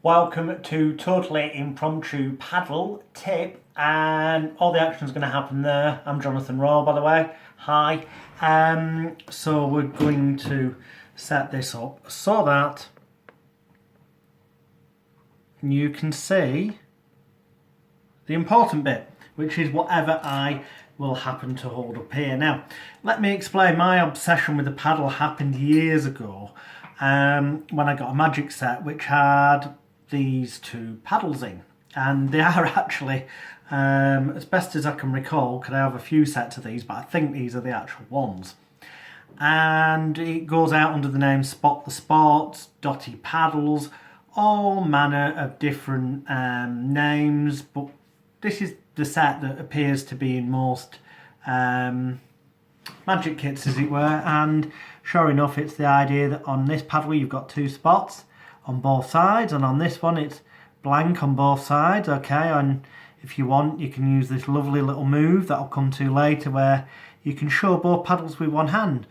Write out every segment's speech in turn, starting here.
Welcome to Totally Impromptu Paddle Tip, and all the action is going to happen there. I'm Jonathan Raw, by the way. Hi. So we're going to set this up so that you can see the important bit, which is whatever I will happen to hold up here. Now, let me explain. My obsession with the paddle happened years ago when I got a magic set which had these two paddles in, and they are actually, as best as I can recall, because I have a few sets of these, but I think these are the actual ones. And it goes out under the name Spot the Sports, Dotty Paddles, all manner of different names, but this is the set that appears to be in most magic kits, as it were. And sure enough, it's the idea that on this paddle you've got two spots on both sides, and on this one it's blank on both sides. Okay, and if you want, you can use this lovely little move that I'll come to later, where you can show both paddles with one hand,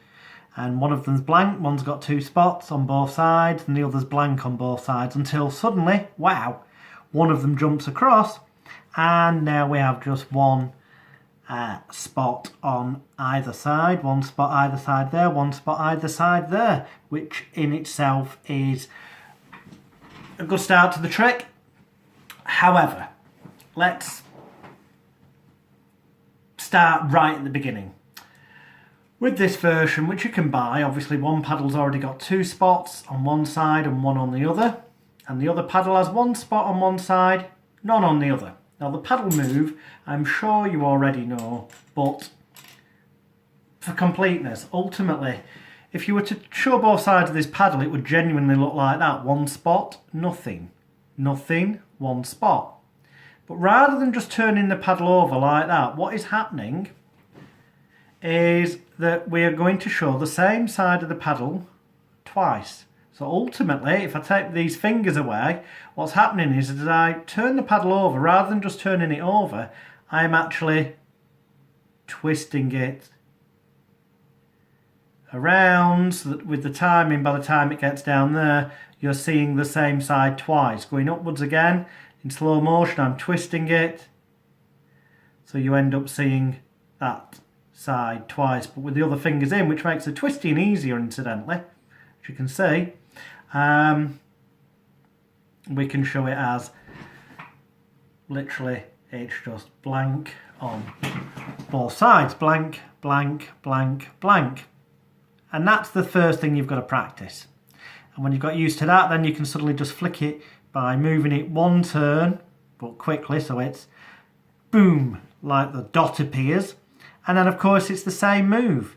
and one of them's blank, one's got two spots on both sides, and the other's blank on both sides, until suddenly, wow, one of them jumps across, and now we have just one spot on either side, one spot either side there, one spot either side there, which in itself is a good start to the trick. However, let's start right at the beginning. With this version, which you can buy, obviously one paddle's already got two spots on one side and one on the other, and the other paddle has one spot on one side, none on the other. Now the paddle move, I'm sure you already know, but for completeness, ultimately, if you were to show both sides of this paddle, it would genuinely look like that. One spot, nothing. Nothing, one spot. But rather than just turning the paddle over like that, what is happening is that we are going to show the same side of the paddle twice. So ultimately, if I take these fingers away, what's happening is that I turn the paddle over, rather than just turning it over, I'm actually twisting it around, so that with the timing, by the time it gets down there, you're seeing the same side twice. Going upwards again, in slow motion, I'm twisting it, so you end up seeing that side twice, but with the other fingers in, which makes the twisting easier, incidentally. As you can see, we can show it as literally it's just blank on both sides. Blank, blank, blank, blank. And that's the first thing you've got to practice. And when you've got used to that, then you can suddenly just flick it by moving it one turn, but quickly, so it's boom, like the dot appears. And then of course it's the same move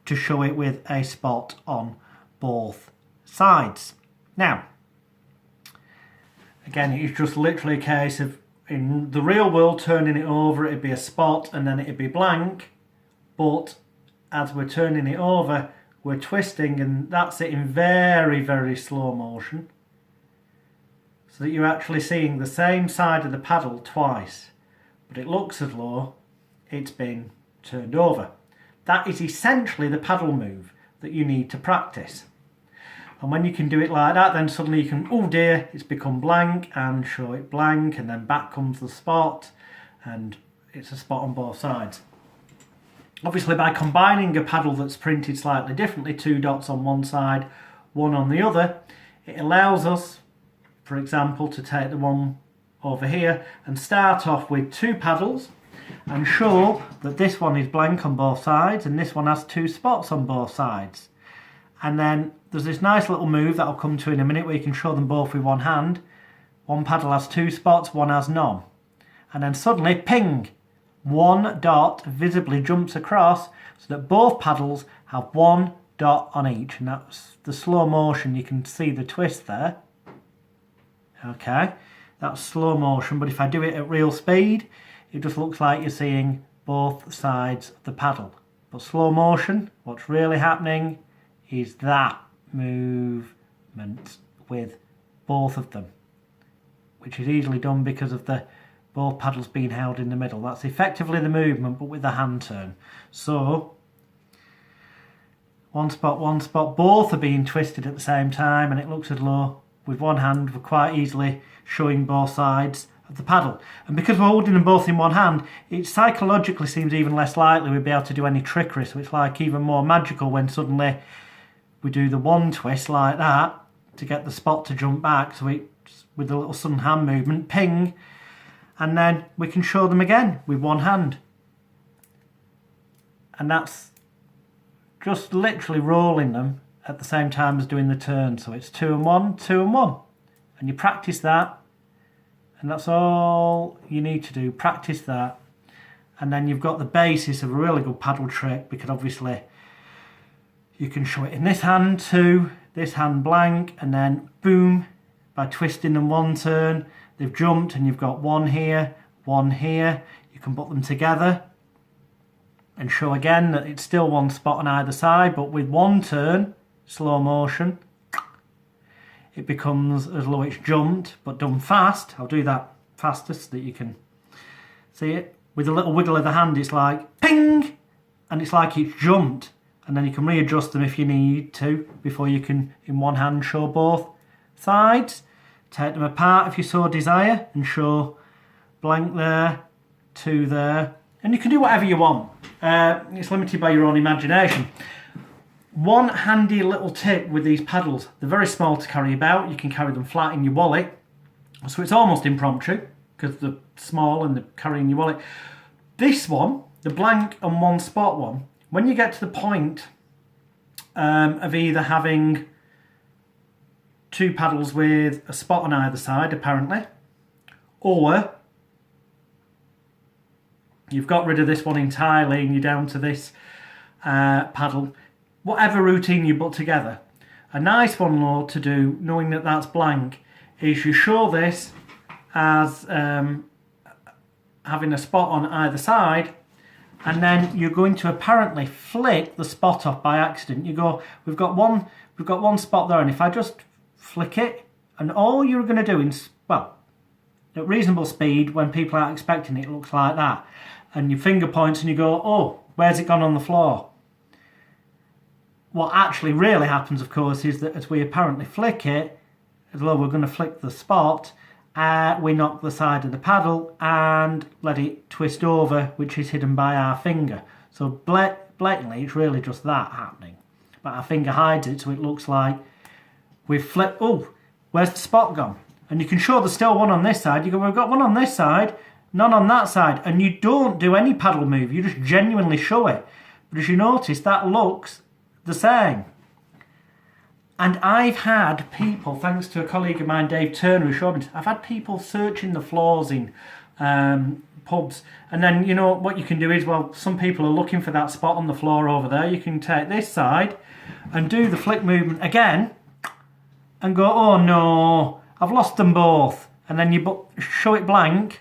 to show it with a spot on both sides. Now, again, it's just literally a case of, in the real world, turning it over, it'd be a spot and then it'd be blank, but as we're turning it over, we're twisting, and that's it in very, very slow motion, so that you're actually seeing the same side of the paddle twice, but it looks as though it's been turned over. That is essentially the paddle move that you need to practice. And when you can do it like that, then suddenly you can, oh dear, it's become blank, and show it blank, and then back comes the spot, and it's a spot on both sides. Obviously, by combining a paddle that's printed slightly differently, two dots on one side, one on the other, it allows us, for example, to take the one over here and start off with two paddles and show that this one is blank on both sides and this one has two spots on both sides. And then there's this nice little move that I'll come to in a minute, where you can show them both with one hand. One paddle has two spots, one has none. And then suddenly, ping! One dot visibly jumps across, so that both paddles have one dot on each. And that's the slow motion. You can see the twist there. Okay, that's slow motion, but if I do it at real speed, it just looks like you're seeing both sides of the paddle. But slow motion, what's really happening is that movement with both of them, which is easily done because of the both paddles being held in the middle. That's effectively the movement, but with the hand turn. So one spot, both are being twisted at the same time, and it looks as though with one hand, we're quite easily showing both sides of the paddle. And because we're holding them both in one hand, it psychologically seems even less likely we'd be able to do any trickery. So it's like even more magical when suddenly we do the one twist like that to get the spot to jump back. So it's with a little sudden hand movement, ping, and then we can show them again with one hand. And that's just literally rolling them at the same time as doing the turn. So it's 2 and 1, 2 and 1. And you practice that, and that's all you need to do, practice that. And then you've got the basis of a really good paddle trick, because obviously you can show it in this hand too, this hand blank, and then boom, by twisting them one turn, they've jumped and you've got one here, one here. You can put them together and show again that it's still one spot on either side, but with one turn, slow motion, it becomes as though it's jumped, but done fast. I'll do that faster so that you can see it. With a little wiggle of the hand, it's like ping, and it's like it's jumped. And then you can readjust them if you need to before you can, in one hand, show both sides. Take them apart if you so desire and show blank there, 2 there. And you can do whatever you want. It's limited by your own imagination. One handy little tip with these paddles, they're very small to carry about. You can carry them flat in your wallet. So it's almost impromptu because they're small and they're carrying your wallet. This one, the blank and one spot one, when you get to the point of either having 2 paddles with a spot on either side, apparently, or you've got rid of this one entirely and you're down to this paddle, whatever routine you put together, a nice one though to do, knowing that that's blank, is you show this as having a spot on either side, and then you're going to apparently flick the spot off by accident. You go, we've got one spot there, and if I just flick it, and all you're going to do in, well, at reasonable speed, when people aren't expecting it, it looks like that, and your finger points and you go, oh, where's it gone on the floor? What actually really happens, of course, is that as we apparently flick it, as though we're going to flick the spot, we knock the side of the paddle and let it twist over, which is hidden by our finger. So blatantly, it's really just that happening. But our finger hides it, so it looks like we've flipped. Oh, where's the spot gone? And you can show there's still one on this side. You go, we've got one on this side, none on that side. And you don't do any paddle move. You just genuinely show it. But as you notice, that looks the same. And I've had people, thanks to a colleague of mine, Dave Turner, who showed me, I've had people searching the floors in pubs. And then, you know, what you can do is, well, some people are looking for that spot on the floor over there. You can take this side and do the flick movement again and go, oh no, I've lost them both. And then you show it blank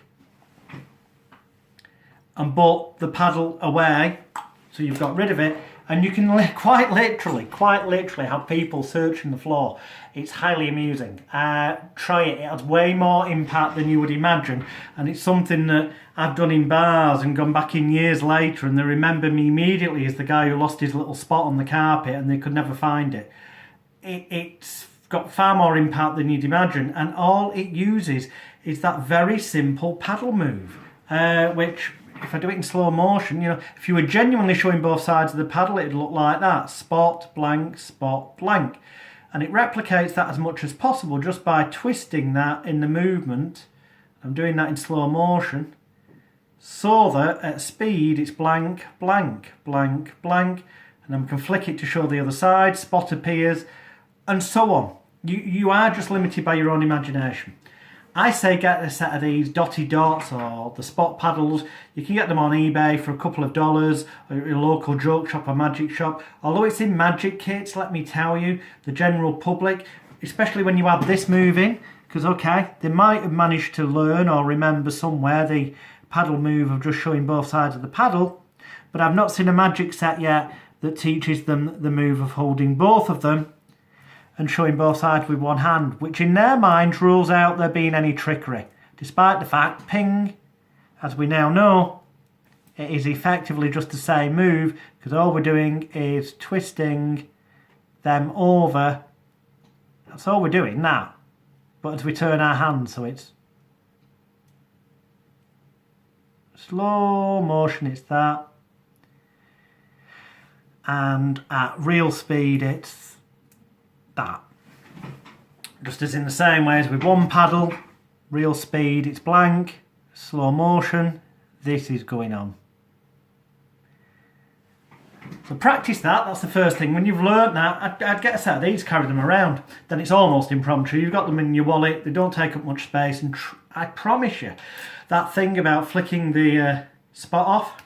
and put the paddle away, so you've got rid of it. And you can quite literally have people searching the floor. It's highly amusing. Try it. It has way more impact than you would imagine. And it's something that I've done in bars and gone back in years later, and they remember me immediately as the guy who lost his little spot on the carpet and they could never find it. It's got far more impact than you'd imagine. And all it uses is that very simple paddle move, which, if I do it in slow motion, you know, if you were genuinely showing both sides of the paddle, it'd look like that. Spot, blank, spot, blank. And it replicates that as much as possible just by twisting that in the movement. I'm doing that in slow motion, so that at speed it's blank, blank, blank, blank. And then we can flick it to show the other side, spot appears, and so on. You are just limited by your own imagination. I say get a set of these dotty dots or the spot paddles. You can get them on eBay for a couple of dollars, or your local joke shop or magic shop. Although it's in magic kits, let me tell you, the general public, especially when you add this move in, because okay, they might have managed to learn or remember somewhere the paddle move of just showing both sides of the paddle, but I've not seen a magic set yet that teaches them the move of holding both of them and showing both sides with one hand, which in their minds rules out there being any trickery, despite the fact, ping, as we now know, it is effectively just the same move, because all we're doing is twisting them over. That's all we're doing now. but as we turn our hand, so it's slow motion, it's that, and at real speed it's that. Just as in the same way as with one paddle, real speed it's blank, slow motion, this is going on. So practice that, that's the first thing. When you've learnt that, I'd get a set of these, carry them around. Then it's almost impromptu. You've got them in your wallet, they don't take up much space, and I promise you, that thing about flicking the spot off.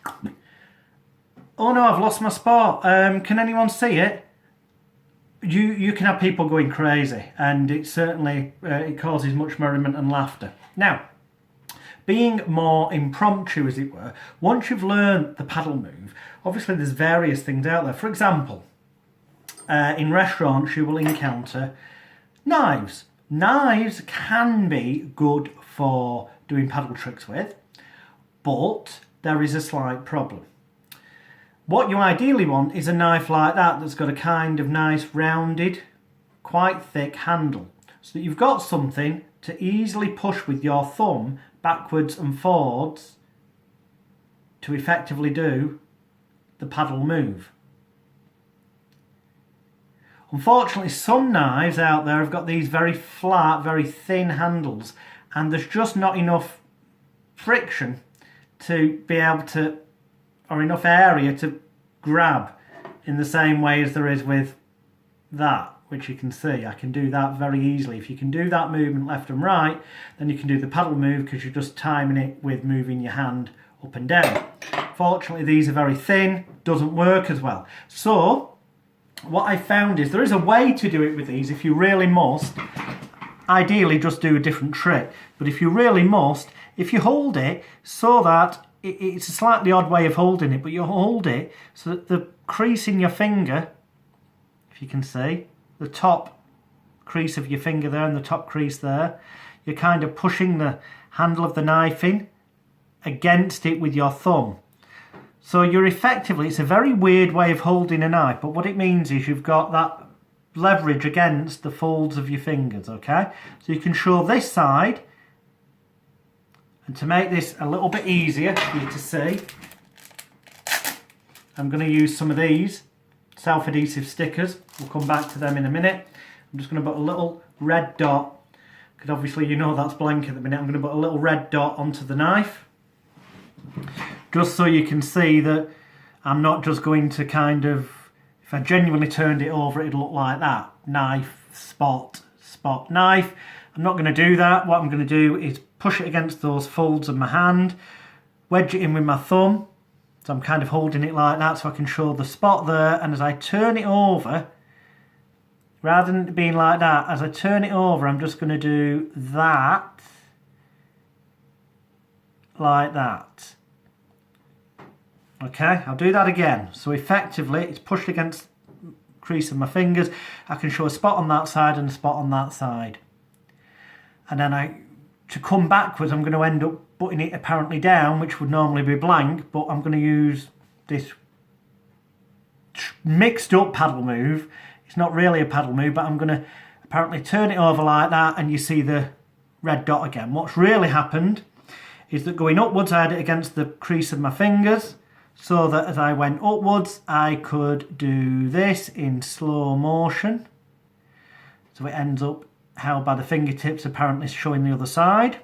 Oh no, I've lost my spot. Can anyone see it? You can have people going crazy, and it certainly it causes much merriment and laughter. Now, being more impromptu, as it were, once you've learned the paddle move, obviously there's various things out there. For example, in restaurants you will encounter knives. Knives can be good for doing paddle tricks with, but there is a slight problem. What you ideally want is a knife like that that's got a kind of nice rounded, quite thick handle, so that you've got something to easily push with your thumb backwards and forwards to effectively do the paddle move. Unfortunately, some knives out there have got these very flat, very thin handles, and there's just not enough friction to be able to, or enough area to grab in the same way as there is with that, which you can see. I can do that very easily. If you can do that movement left and right, then you can do the paddle move because you're just timing it with moving your hand up and down. Fortunately, these are very thin, doesn't work as well. So what I found is there is a way to do it with these if you really must. Ideally just do a different trick, but if you really must, if you hold it so that it's a slightly odd way of holding it, but you hold it so that the crease in your finger, if you can see, the top crease of your finger there and the top crease there, you're kind of pushing the handle of the knife in against it with your thumb. So you're effectively, it's a very weird way of holding a knife, but what it means is you've got that leverage against the folds of your fingers, okay? So you can show this side, and to make this a little bit easier for you to see, I'm going to use some of these self-adhesive stickers. We'll come back to them in a minute. I'm just going to put a little red dot, because obviously you know that's blank at the minute. I'm going to put a little red dot onto the knife, just so you can see that I'm not just going to kind of, if I genuinely turned it over, it'd look like that. Knife, spot, spot, knife. I'm not going to do that. What I'm going to do is push it against those folds of my hand, wedge it in with my thumb. So I'm kind of holding it like that so I can show the spot there, and as I turn it over, rather than it being like that, as I turn it over, I'm just going to do that, like that. Okay, I'll do that again. So effectively, it's pushed against the crease of my fingers. I can show a spot on that side and a spot on that side. And then to come backwards, I'm going to end up putting it apparently down, which would normally be blank, but I'm going to use this mixed up paddle move. It's not really a paddle move, but I'm going to apparently turn it over like that, and you see the red dot again. What's really happened is that going upwards, I had it against the crease of my fingers, so that as I went upwards, I could do this in slow motion. So it ends up held by the fingertips, apparently showing the other side.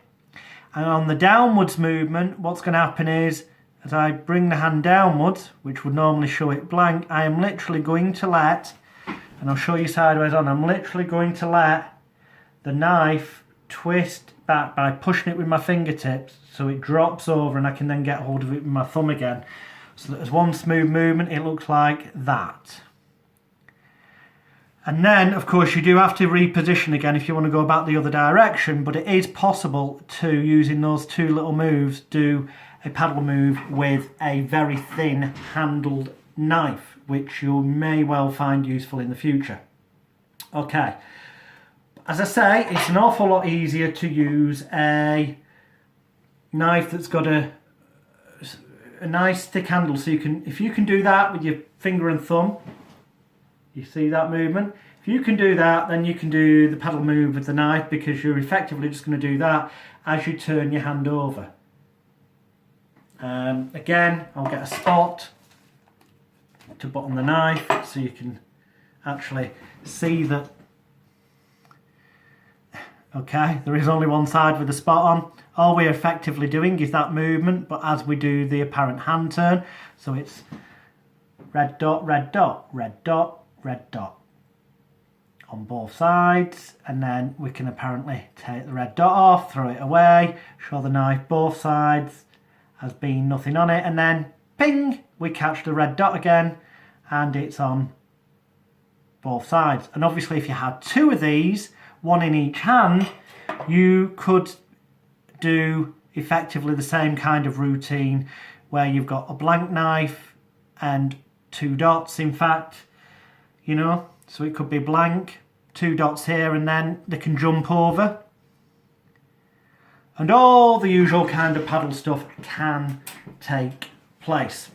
And on the downwards movement, what's going to happen is, as I bring the hand downwards, which would normally show it blank, I am literally going to let, and I'll show you sideways on, I'm literally going to let the knife twist back by pushing it with my fingertips so it drops over, and I can then get hold of it with my thumb again. So that as one smooth movement, it looks like that. And then, of course, you do have to reposition again if you want to go back the other direction, but it is possible to, using those two little moves, do a paddle move with a very thin handled knife, which you may well find useful in the future. Okay, as I say, it's an awful lot easier to use a knife that's got a nice thick handle, so you can, if you can do that with your finger and thumb, you see that movement? If you can do that, then you can do the paddle move with the knife, because you're effectively just going to do that as you turn your hand over. Again, I'll get a spot to put on the knife so you can actually see that. Okay, there is only one side with the spot on. All we're effectively doing is that movement, but as we do the apparent hand turn, so it's red dot, red dot, red dot, red dot on both sides, and then we can apparently take the red dot off, throw it away, show the knife both sides as being nothing on it, and then ping, we catch the red dot again, and it's on both sides. And obviously if you had two of these, one in each hand, you could do effectively the same kind of routine where you've got a blank knife and two dots, in fact, you know, so it could be blank, two dots here, and then they can jump over. And all the usual kind of paddle stuff can take place.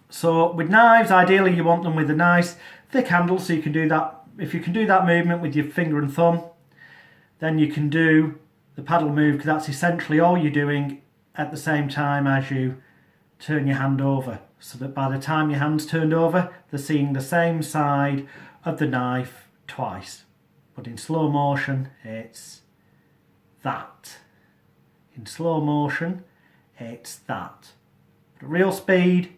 So with knives, ideally you want them with a nice thick handle, so you can do that. If you can do that movement with your finger and thumb, then you can do the paddle move, because that's essentially all you're doing at the same time as you turn your hand over, so that by the time your hand's turned over, they're seeing the same side of the knife twice. But in slow motion, it's that. In slow motion, it's that. But at real speed,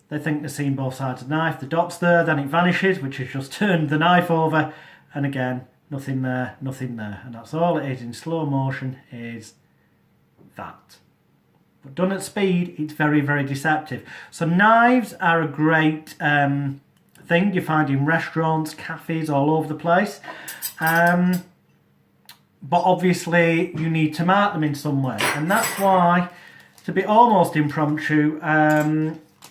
they think they're seeing both sides of the knife. The dot's there, then it vanishes, which has just turned the knife over, and again, nothing there, nothing there. And that's all it is in slow motion, is that. But done at speed, it's very, very deceptive. So knives are a great thing you find in restaurants, cafes, all over the place. But obviously you need to mark them in some way. And that's why, to be almost impromptu,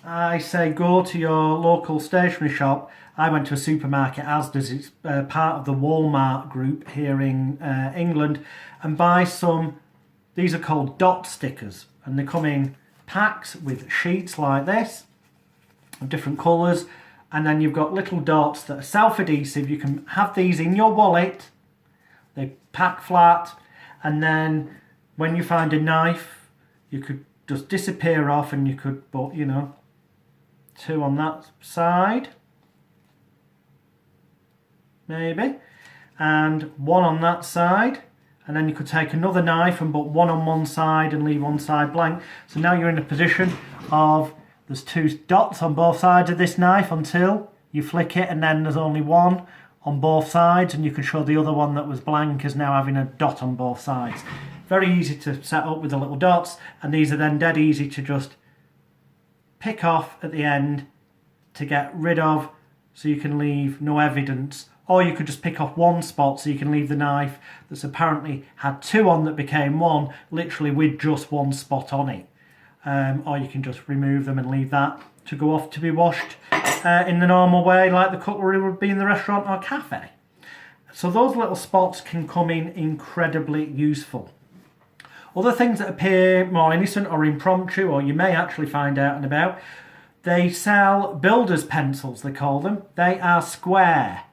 I say go to your local stationery shop. I went to a supermarket, Asda's, it's part of the Walmart group here in England, and buy some, these are called dot stickers, and they come in packs with sheets like this, of different colours, and then you've got little dots that are self-adhesive. You can have these in your wallet, they pack flat, and then when you find a knife, you could just disappear off, and you could put, you know, two on that side, maybe, and one on that side, and then you could take another knife and put one on one side and leave one side blank. So now you're in a position of there's two dots on both sides of this knife until you flick it, and then there's only one on both sides, and you can show the other one that was blank as now having a dot on both sides. Very easy to set up with the little dots, and these are then dead easy to just pick off at the end to get rid of, so you can leave no evidence. Or you could just pick off one spot, so you can leave the knife that's apparently had two on that became one, literally with just one spot on it. Or you can just remove them and leave that to go off to be washed in the normal way, like the cutlery would be in the restaurant or cafe. So those little spots can come in incredibly useful. Other things that appear more innocent or impromptu, or you may actually find out and about, they sell builder's pencils, they call them. They are square.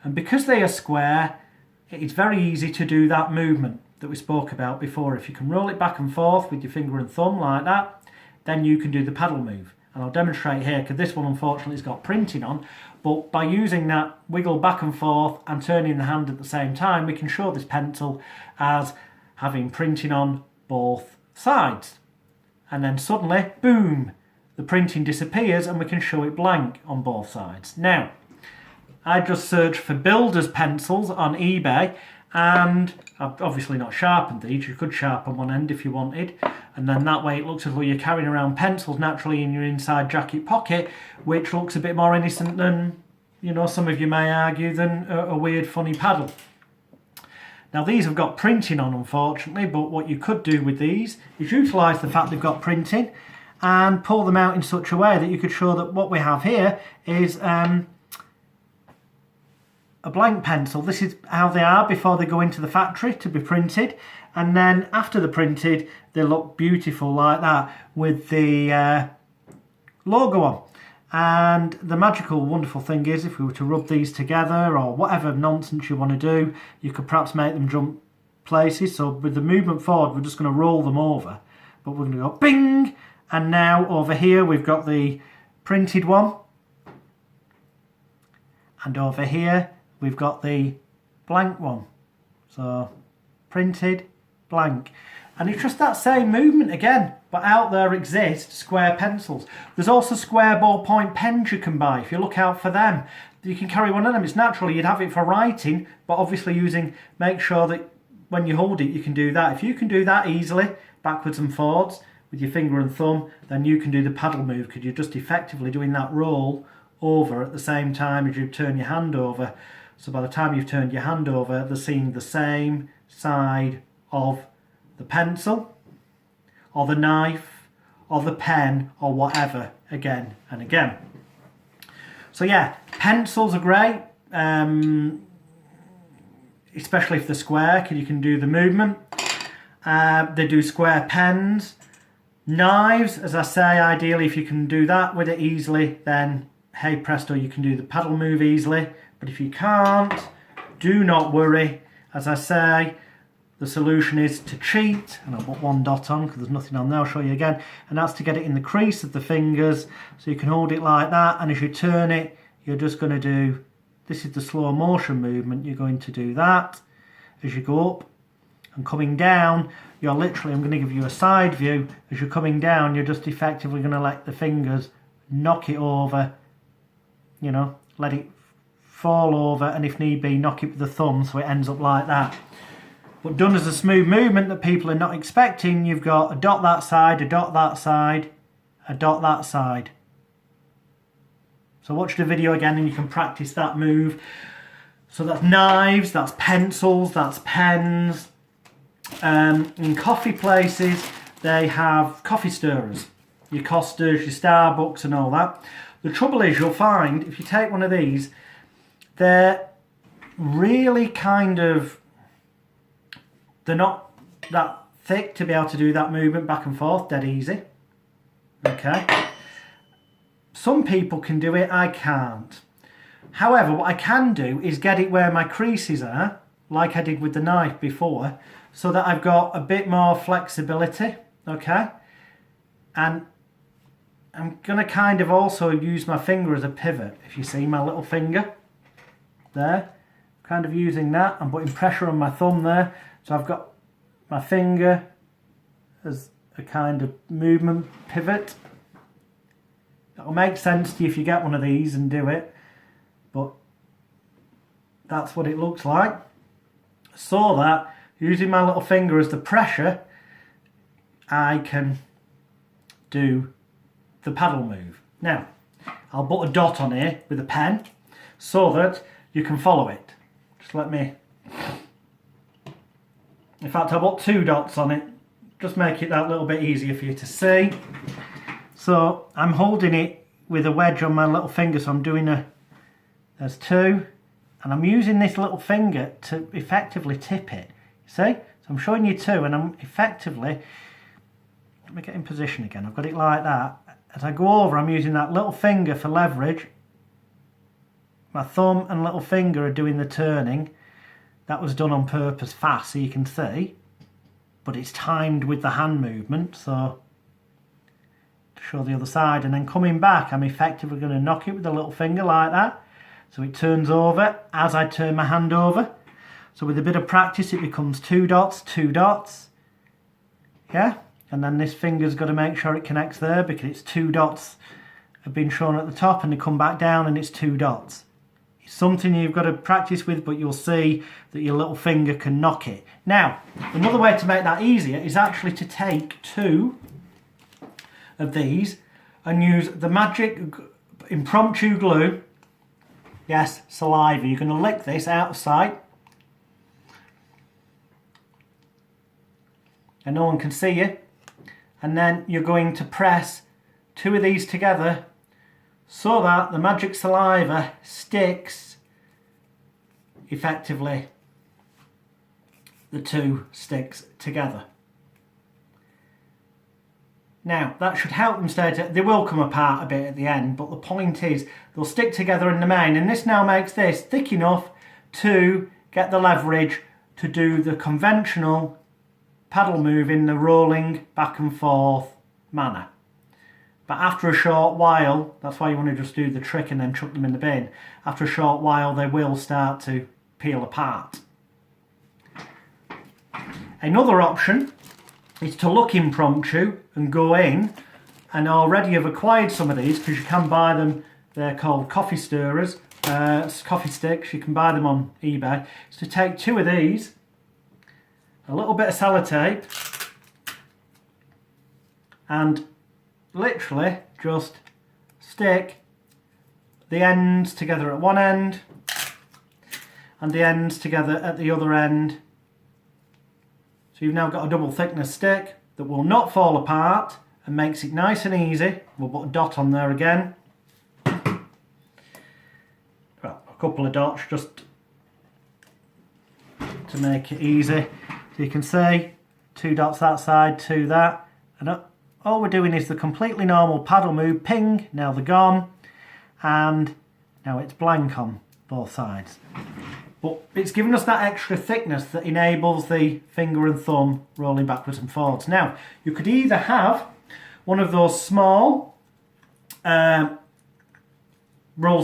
And because they are square, it's very easy to do that movement that we spoke about before. If you can roll it back and forth with your finger and thumb like that, then you can do the paddle move. And I'll demonstrate here, because this one unfortunately has got printing on, but by using that wiggle back and forth and turning the hand at the same time, we can show this pencil as having printing on both sides. And then suddenly, boom, the printing disappears and we can show it blank on both sides. Now, I just searched for builder's pencils on eBay, and I've obviously not sharpened these. You could sharpen one end if you wanted, and then that way it looks as though you're carrying around pencils naturally in your inside jacket pocket, which looks a bit more innocent than, you know, some of you may argue, than a weird funny paddle. Now these have got printing on, unfortunately, but what you could do with these is utilise the fact they've got printing and pull them out in such a way that you could show that what we have here is a blank pencil. This is how they are before they go into the factory to be printed, and then after they're printed they look beautiful like that with the logo on. And the magical, wonderful thing is, if we were to rub these together or whatever nonsense you want to do, you could perhaps make them jump places. So with the movement forward, we're just going to roll them over. But we're going to go bing! And now over here we've got the printed one. And over here we've got the blank one. So printed, blank. And it's just that same movement again, but out there exist square pencils. There's also square ballpoint pens you can buy. If you look out for them, you can carry one of them. It's natural you'd have it for writing, but obviously make sure that when you hold it, you can do that. If you can do that easily, backwards and forwards, with your finger and thumb, then you can do the paddle move, because you're just effectively doing that roll over at the same time as you turn your hand over. So by the time you've turned your hand over, they're seeing the same side of the pencil or the knife or the pen or whatever, again and again. So yeah, pencils are great, especially if they're square, because you can do the movement. They do square pens. Knives, as I say, ideally if you can do that with it easily, then hey presto, you can do the paddle move easily. But if you can't, do not worry. As I say, the solution is to cheat, and I'll put one dot on because there's nothing on there. I'll show you again, and that's to get it in the crease of the fingers, so you can hold it like that, and as you turn it, you're just going to do, this is the slow motion movement, you're going to do that as you go up, and coming down, you're literally, I'm going to give you a side view, as you're coming down, you're just effectively going to let the fingers knock it over, you know, let it fall over, and if need be, knock it with the thumb so it ends up like that. But done as a smooth movement that people are not expecting, you've got a dot that side, a dot that side, a dot that side. So watch the video again and you can practice that move. So that's knives, that's pencils, that's pens. In coffee places, they have coffee stirrers. Your Costas, your Starbucks and all that. The trouble is, you'll find, if you take one of these, they're really kind of, they're not that thick to be able to do that movement back and forth dead easy. Okay. Some people can do it, I can't. However, what I can do is get it where my creases are, like I did with the knife before, so that I've got a bit more flexibility. Okay. And I'm going to kind of also use my finger as a pivot. If you see my little finger there, kind of using that, I'm putting pressure on my thumb there. So I've got my finger as a kind of movement pivot. That'll make sense to you if you get one of these and do it, but that's what it looks like. So that, using my little finger as the pressure, I can do the paddle move. Now, I'll put a dot on here with a pen so that you can follow it. Just let me... In fact, I'll put 2 dots on it, just make it that little bit easier for you to see. So I'm holding it with a wedge on my little finger, so I'm doing there's 2, and I'm using this little finger to effectively tip it. See? So I'm showing you 2, and I'm effectively, let me get in position again, I've got it like that. As I go over, I'm using that little finger for leverage. My thumb and little finger are doing the turning. That was done on purpose fast so you can see, but it's timed with the hand movement, so to show the other side, and then coming back I'm effectively going to knock it with the little finger like that, so it turns over as I turn my hand over. So with a bit of practice it becomes 2 dots, 2 dots, yeah, and then this finger's got to make sure it connects there because it's 2 dots have been shown at the top and they come back down and it's 2 dots. Something you've got to practice with, but you'll see that your little finger can knock it. Now, another way to make that easier is actually to take 2 of these and use the magic impromptu glue. Yes, saliva. You're going to lick this out of sight, and no one can see you. And then you're going to press 2 of these together so that the magic saliva sticks effectively, the 2 sticks together. Now, that should help them stay together. They will come apart a bit at the end, but the point is they'll stick together in the main, and this now makes this thick enough to get the leverage to do the conventional paddle move in the rolling back and forth manner. But after a short while, that's why you want to just do the trick and then chuck them in the bin. After a short while, they will start to peel apart. Another option is to look impromptu and go in, and already have acquired some of these because you can buy them. They're called coffee stirrers, coffee sticks. You can buy them on eBay. So take 2 of these, a little bit of sellotape, and literally just stick the ends together at one end and the ends together at the other end. So you've now got a double thickness stick that will not fall apart and makes it nice and easy. We'll put a dot on there again. Well, a couple of dots just to make it easy. So you can see 2 dots that side, 2 that, and all we're doing is the completely normal paddle move, ping, now they're gone, and now it's blank on both sides. But it's given us that extra thickness that enables the finger and thumb rolling backwards and forwards. Now, you could either have one of those small rolls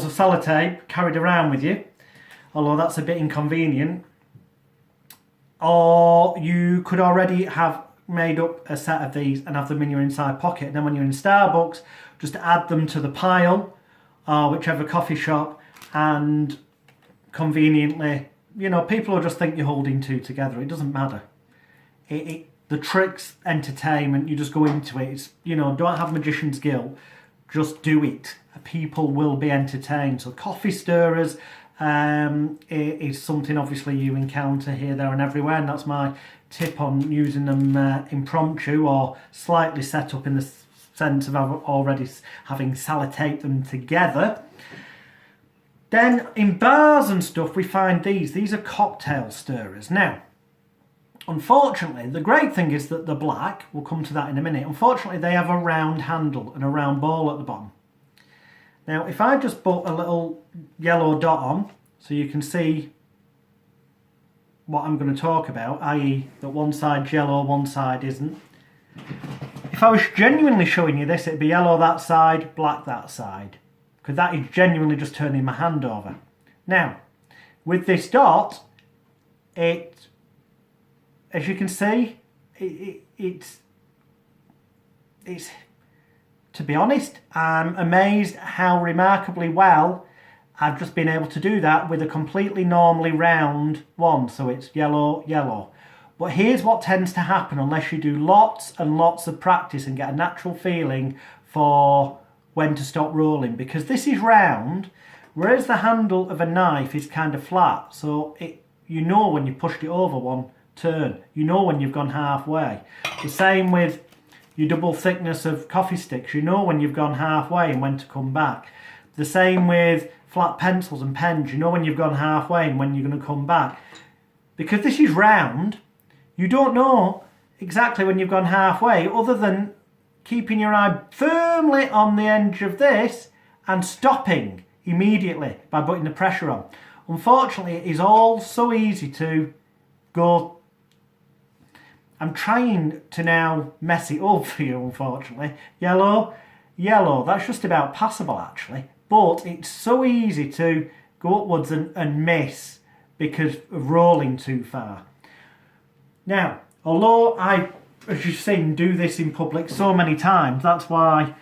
of sellotape carried around with you, although that's a bit inconvenient, or you could already have made up a set of these and have them in your inside pocket, and then when you're in Starbucks, just add them to the pile or whichever coffee shop, and conveniently, you know, people will just think you're holding 2 together. It doesn't matter. The trick's entertainment. You just go into it. It's, you know, don't have magician's guilt. Just do it. People will be entertained. So coffee stirrers is something obviously you encounter here, there and everywhere, and that's my tip on using them impromptu or slightly set up in the sense of already having sellotaped them together. Then in bars and stuff we find these are cocktail stirrers. Now, unfortunately, the great thing is that they're black. We'll come to that in a minute. Unfortunately, they have a round handle and a round ball at the bottom. Now, if I just put a little yellow dot on, so you can see what I'm going to talk about, i.e. that one side's yellow, one side isn't. If I was genuinely showing you this, it'd be yellow that side, black that side, because that is genuinely just turning my hand over. Now, with this dot, as you can see, it's to be honest, I'm amazed how remarkably well I've just been able to do that with a completely normally round one. So it's yellow, yellow. But here's what tends to happen unless you do lots and lots of practice and get a natural feeling for when to stop rolling. Because this is round, whereas the handle of a knife is kind of flat. So you know when you pushed it over one turn. You know when you've gone halfway. The same with your double thickness of coffee sticks. You know when you've gone halfway and when to come back. The same with flat pencils and pens. You know when you've gone halfway and when you're going to come back. Because this is round, you don't know exactly when you've gone halfway, other than keeping your eye firmly on the edge of this and stopping immediately by putting the pressure on. Unfortunately, it is all so easy to go. I'm trying to now mess it up for you, unfortunately. Yellow, yellow. That's just about passable, actually. But it's so easy to go upwards and miss because of rolling too far. Now, although I, as you've seen, do this in public so many times, that's why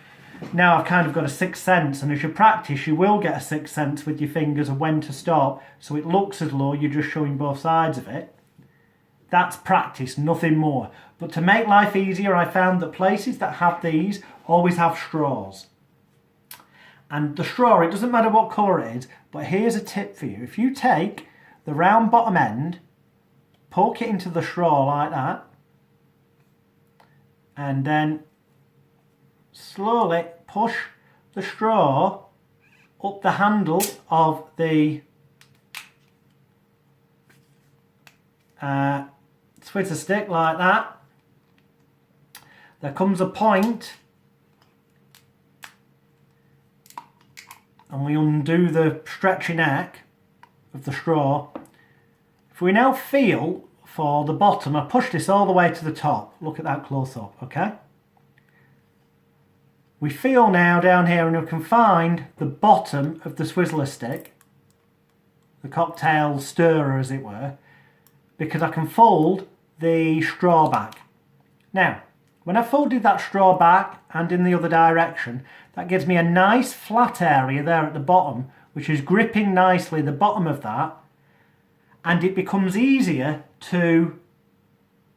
now I've kind of got a sixth sense, and as you practice, you will get a sixth sense with your fingers of when to stop, so it looks as though you're just showing both sides of it. That's practice, nothing more. But to make life easier, I found that places that have these always have straws. And the straw, it doesn't matter what colour it is, but here's a tip for you. If you take the round bottom end, poke it into the straw like that, and then slowly push the straw up the handle of the Twitter stick like that. there comes a point, and we undo the stretchy neck of the straw. If we now feel for the bottom, I push this all the way to the top. Look at that close up, okay? We feel now down here and we can find the bottom of the Swizzler stick, the cocktail stirrer as it were, because I can fold the straw back. Now, when I folded that straw back and in the other direction, that gives me a nice flat area there at the bottom, which is gripping nicely the bottom of that, and it becomes easier to,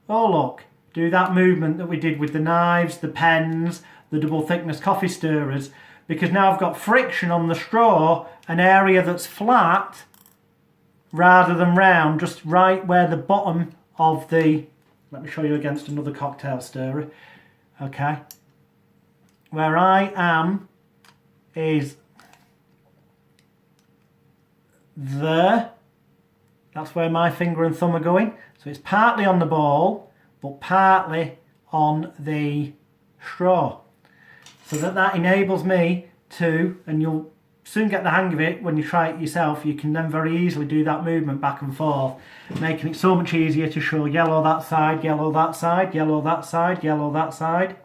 oh look, do that movement that we did with the knives, the pens, the double thickness coffee stirrers, because now I've got friction on the straw, an area that's flat rather than round, just right where the bottom of the, let me show you against another cocktail stirrer, okay, where I am is there, that's where my finger and thumb are going, so it's partly on the ball but partly on the straw, so that enables me to, and you'll soon get the hang of it when you try it yourself, you can then very easily do that movement back and forth, making it so much easier to show yellow that side, yellow that side, yellow that side, yellow that side,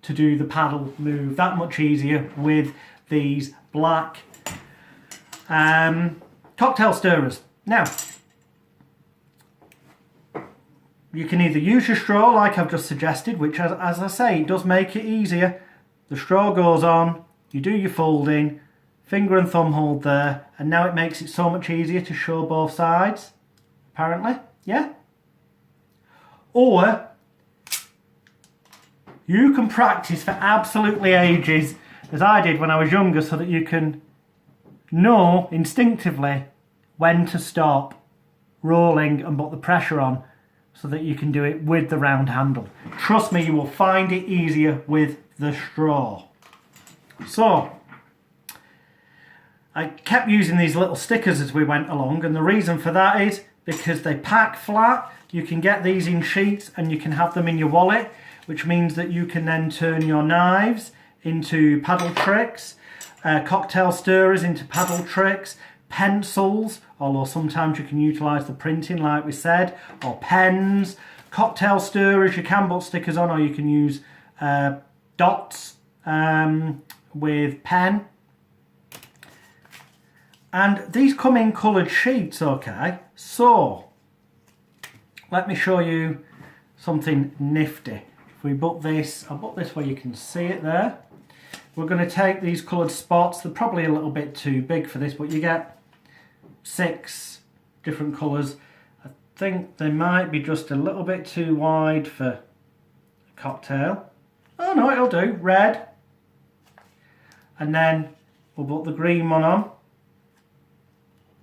to do the paddle move that much easier with these black cocktail stirrers. Now, you can either use your straw like I've just suggested, which as I say, it does make it easier. The straw goes on, you do your folding, finger and thumb hold there, and now it makes it so much easier to show both sides, apparently, yeah? Or, you can practice for absolutely ages, as I did when I was younger, so that you can know instinctively when to stop rolling and put the pressure on, so that you can do it with the round handle. Trust me, you will find it easier with the straw. So, I kept using these little stickers as we went along, and the reason for that is because they pack flat. You can get these in sheets and you can have them in your wallet, which means that you can then turn your knives into paddle tricks, cocktail stirrers into paddle tricks, pencils, although sometimes you can utilise the printing like we said, or pens, cocktail stirrers, you can put stickers on, or you can use dots with pen. And these come in coloured sheets, okay? So, let me show you something nifty. If we put this, I'll put this where you can see it there. We're going to take these coloured spots, they're probably a little bit too big for this, but you get 6 different colours. I think they might be just a little bit too wide for a cocktail. Oh no, it'll do. Red. And then we'll put the green one on.